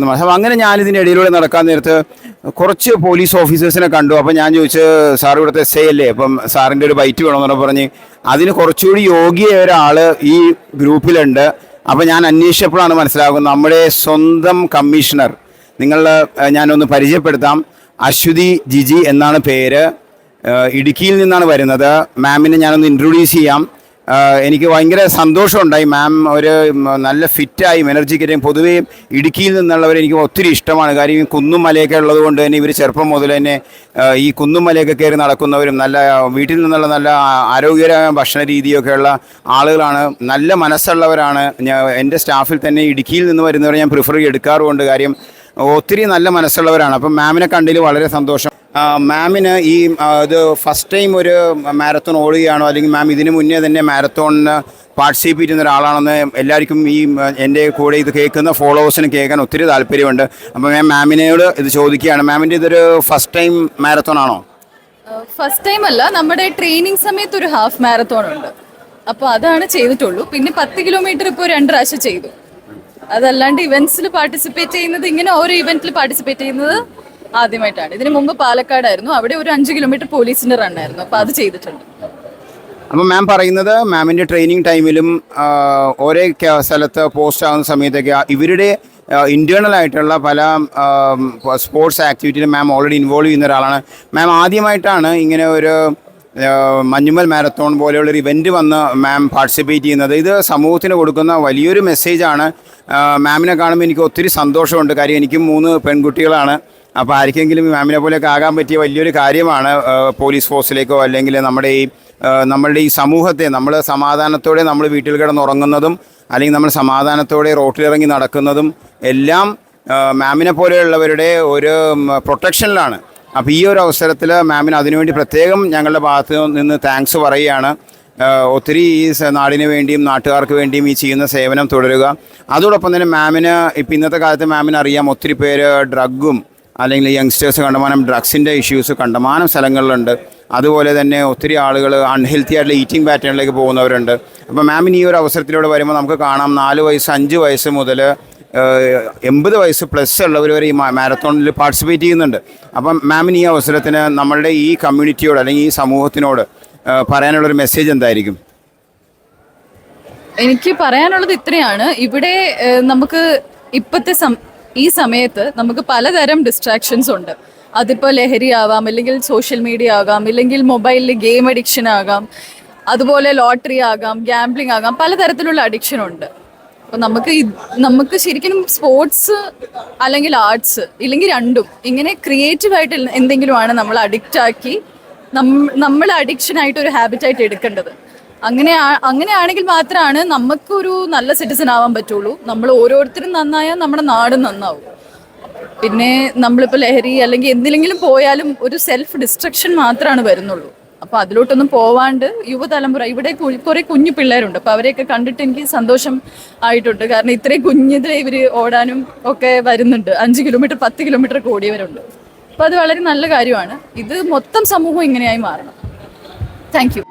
അപ്പം അങ്ങനെ ഞാനിതിൻ്റെ ഇടയിലൂടെ നടക്കാൻ നേരത്ത് കുറച്ച് പോലീസ് ഓഫീസേഴ്സിനെ കണ്ടു. അപ്പം ഞാൻ ചോദിച്ചു, സാർ ഇവിടുത്തെ എസ് ഐ അല്ലേ, അപ്പം സാറിൻ്റെ ഒരു ബൈറ്റ് വേണമെന്ന് പറഞ്ഞ് അതിന് കുറച്ചുകൂടി യോഗ്യമായ ഒരാൾ ഈ ഗ്രൂപ്പിലുണ്ട്. അപ്പം ഞാൻ അന്വേഷിച്ചപ്പോഴാണ് മനസ്സിലാകുന്നത് നമ്മുടെ സ്വന്തം കമ്മീഷണർ, ഞാനൊന്ന് പരിചയപ്പെടുത്താം, അശ്വതി ജിജി എന്നാണ് പേര്. ഇടുക്കിയിൽ നിന്നാണ് വരുന്നത്. മാമിനെ ഞാനൊന്ന് ഇൻട്രൊഡ്യൂസ് ചെയ്യാം. എനിക്ക് ഭയങ്കര സന്തോഷമുണ്ടായി. മാം ഒരു നല്ല ഫിറ്റായും എനർജിക്കായും പൊതുവേ ഇടുക്കിയിൽ നിന്നുള്ളവർ എനിക്ക് ഒത്തിരി ഇഷ്ടമാണ്. കാര്യം ഈ കുന്നും മലയൊക്കെ ഉള്ളത് കൊണ്ട് തന്നെ ഇവർ ചെറുപ്പം മുതൽ തന്നെ ഈ കുന്നും മലയൊക്കെ കയറി നടക്കുന്നവരും നല്ല വീട്ടിൽ നിന്നുള്ള നല്ല ആരോഗ്യകരമായ ഭക്ഷണ രീതിയൊക്കെയുള്ള ആളുകളാണ്. നല്ല മനസ്സുള്ളവരാണ്. എൻ്റെ സ്റ്റാഫിൽ തന്നെ ഇടുക്കിയിൽ നിന്ന് വരുന്നവരെ ഞാൻ പ്രിഫർ എടുക്കാറുമുണ്ട്. കാര്യം ഒത്തിരി നല്ല മനസ്സുള്ളവരാണ്. അപ്പം മാമിനെ കണ്ടതിൽ വളരെ സന്തോഷം. മാമിന് ഈ ഇത് ഫസ്റ്റ് ടൈം ഒരു മാരത്തോൺ ഓടുകയാണോ, അല്ലെങ്കിൽ മാം ഇതിനു മുന്നേ തന്നെ മാരത്തോണിന് പാർട്ടിസിപ്പേറ്റ് ചെയ്യുന്ന ഒരാളാണെന്ന് എല്ലാവർക്കും ഈ എൻ്റെ കൂടെ ഇത് കേൾക്കുന്ന ഫോളോവേഴ്സിന് കേൾക്കാൻ ഒത്തിരി താല്പര്യമുണ്ട്. അപ്പോൾ ഞാൻ മാമിനോട് ഇത് ചോദിക്കുകയാണ്, മാമിൻ്റെ ഇതൊരു ഫസ്റ്റ് ടൈം മാരത്തോൺ ആണോ? ഫസ്റ്റ് ടൈം അല്ല, നമ്മുടെ ട്രെയിനിങ് സമയത്ത് ഒരു ഹാഫ് മാരത്തോൺ ഉണ്ട്. അപ്പോൾ അതാണ് ചെയ്തിട്ടുള്ളൂ. പിന്നെ 10 കിലോമീറ്റർ ഇപ്പോൾ 2 പ്രാവശ്യം ചെയ്തു. അതല്ലാണ്ട് ഇവന്റ്സിൽ പാർട്ടിസിപ്പേറ്റ് ചെയ്യുന്നത്, ഇങ്ങനെ ഓരോ ഇവന്റിൽ പാർട്ടിസിപ്പേറ്റ് ചെയ്യുന്നത് ആദ്യമായിട്ടാണ്. ഇതിനു മുമ്പ് പാലക്കാടായിരുന്നു, അവിടെ ഒരു 5 കിലോമീറ്റർ പോലീസിന്റെ റണ്ണായിരുന്നു. അപ്പോൾ അത് ചെയ്തിട്ടുണ്ട്. അപ്പോൾ മാം പറയുന്നത് മാമിൻ്റെ ട്രെയിനിങ് ടൈമിലും ഓരോ സ്ഥലത്ത് പോസ്റ്റ് ആകുന്ന സമയത്തൊക്കെ ഇവരുടെ ഇൻറ്റേർണൽ ആയിട്ടുള്ള പല സ്പോർട്സ് ആക്ടിവിറ്റിയിലും മാം ഓൾറെഡി ഇൻവോൾവ് ചെയ്യുന്ന ഒരാളാണ്. മാം ആദ്യമായിട്ടാണ് ഇങ്ങനെ ഒരു മഞ്ഞുമൽ മാരത്തോൺ പോലെയുള്ളൊരു ഇവൻറ്റ് വന്ന് മാം പാർട്ടിസിപ്പേറ്റ് ചെയ്യുന്നത്. ഇത് സമൂഹത്തിന് കൊടുക്കുന്ന വലിയൊരു മെസ്സേജാണ്. മാമിനെ കാണുമ്പോൾ എനിക്ക് ഒത്തിരി സന്തോഷമുണ്ട്. കാര്യം എനിക്കും 3 പെൺകുട്ടികളാണ്. അപ്പോൾ ആർക്കെങ്കിലും മാമിനെ പോലെയൊക്കെ ആകാൻ പറ്റിയ വലിയൊരു കാര്യമാണ്. പോലീസ് ഫോഴ്സിലേക്കോ അല്ലെങ്കിൽ നമ്മളുടെ ഈ സമൂഹത്തെ നമ്മൾ സമാധാനത്തോടെ നമ്മൾ വീട്ടിൽ കിടന്നുറങ്ങുന്നതും അല്ലെങ്കിൽ നമ്മൾ സമാധാനത്തോടെ റോട്ടിലിറങ്ങി നടക്കുന്നതും എല്ലാം മാമിനെ പോലെയുള്ളവരുടെ ഒരു പ്രൊട്ടക്ഷനിലാണ്. അപ്പോൾ ഈ ഒരു അവസരത്തിൽ മാമിന് അതിനുവേണ്ടി പ്രത്യേകം ഞങ്ങളുടെ ഭാഗത്ത് നിന്ന് താങ്ക്സ് പറയുകയാണ്. ഒത്തിരി ഈ നാടിന് വേണ്ടിയും നാട്ടുകാർക്ക് വേണ്ടിയും ഈ ചെയ്യുന്ന സേവനം തുടരുക. അതോടൊപ്പം തന്നെ മാമിന് ഇപ്പം ഇന്നത്തെ കാലത്ത് മാമിന് അറിയാം, ഒത്തിരി പേര് ഡ്രഗും അല്ലെങ്കിൽ യങ്സ്റ്റേഴ്സ് കണ്ടമാനം ഡ്രഗ്സിൻ്റെ ഇഷ്യൂസ് കണ്ടമാനം സ്ഥലങ്ങളിലുണ്ട്. അതുപോലെ തന്നെ ഒത്തിരി ആളുകൾ അൺഹെൽത്തി ആയിട്ടുള്ള ഈറ്റിംഗ് പാറ്റേണിലേക്ക് പോകുന്നവരുണ്ട്. അപ്പോൾ മാമിന് ഈ ഒരു അവസരത്തിലൂടെ വരുമ്പോൾ നമുക്ക് കാണാം 4 വയസ്സ് 5 വയസ്സ് മുതൽ 80 വയസ്സ് പ്ലസ് ഉള്ളവർ വരെ ഈ മാരത്തോണിൽ പാർട്ടിസിപ്പേറ്റ് ചെയ്യുന്നുണ്ട്. അപ്പം മാമിന് ഈ അവസരത്തിന് നമ്മളുടെ ഈ കമ്മ്യൂണിറ്റിയോട് അല്ലെങ്കിൽ ഈ സമൂഹത്തിനോട് പറയാനുള്ളൊരു മെസ്സേജ് എന്തായിരിക്കും? എനിക്ക് പറയാനുള്ളത് ഇത്രയാണ്. ഇവിടെ നമുക്ക് ഇപ്പോഴത്തെ ഈ സമയത്ത് നമുക്ക് പലതരം ഡിസ്ട്രാക്ഷൻസ് ഉണ്ട്. അതിപ്പോൾ ലഹരി ആവാം, അല്ലെങ്കിൽ സോഷ്യൽ മീഡിയ ആകാം, ഇല്ലെങ്കിൽ മൊബൈലിൽ ഗെയിം അഡിക്ഷൻ ആകാം, അതുപോലെ ലോട്ടറി ആകാം, ഗാംബ്ലിംഗ് ആകാം, പലതരത്തിലുള്ള അഡിക്ഷൻ ഉണ്ട്. അപ്പോൾ നമുക്ക് ശരിക്കും സ്പോർട്സ് അല്ലെങ്കിൽ ആർട്സ് ഇല്ലെങ്കിൽ രണ്ടും ഇങ്ങനെ ക്രിയേറ്റീവായിട്ട് എന്തെങ്കിലുമാണ് നമ്മൾ അഡിക്റ്റാക്കി നമ്മൾ അഡിക്ഷനായിട്ട് ഒരു ഹാബിറ്റായിട്ട് എടുക്കേണ്ടത്. അങ്ങനെയാണെങ്കിൽ മാത്രമാണ് നമുക്കൊരു നല്ല സിറ്റിസൺ ആവാൻ പറ്റുള്ളൂ. നമ്മൾ ഓരോരുത്തരും നന്നായാൽ നമ്മുടെ നാടും നന്നാവും. പിന്നെ നമ്മളിപ്പോൾ ലഹരി അല്ലെങ്കിൽ എന്തിലെങ്കിലും പോയാലും ഒരു സെൽഫ് ഡിസ്ട്രക്ഷൻ മാത്രമാണ് വരുന്നുള്ളൂ. അപ്പോൾ അതിലോട്ടൊന്നും പോവാണ്ട് യുവതലമുറ, ഇവിടെ കുറേ കുഞ്ഞു പിള്ളേരുണ്ട്. അപ്പോൾ അവരെയൊക്കെ കണ്ടിട്ട് എനിക്ക് സന്തോഷം ആയിട്ടുണ്ട്. കാരണം ഇത്രയും കുഞ്ഞിതിൽ ഇവർ ഓടാനും ഒക്കെ വരുന്നുണ്ട്. 5 കിലോമീറ്റർ 10 കിലോമീറ്റർ ഒക്കെ ഓടിയവരുണ്ട്. അപ്പോൾ അത് വളരെ നല്ല കാര്യമാണ്. ഇത് മൊത്തം സമൂഹം ഇങ്ങനെയായി മാറണം. Thank you.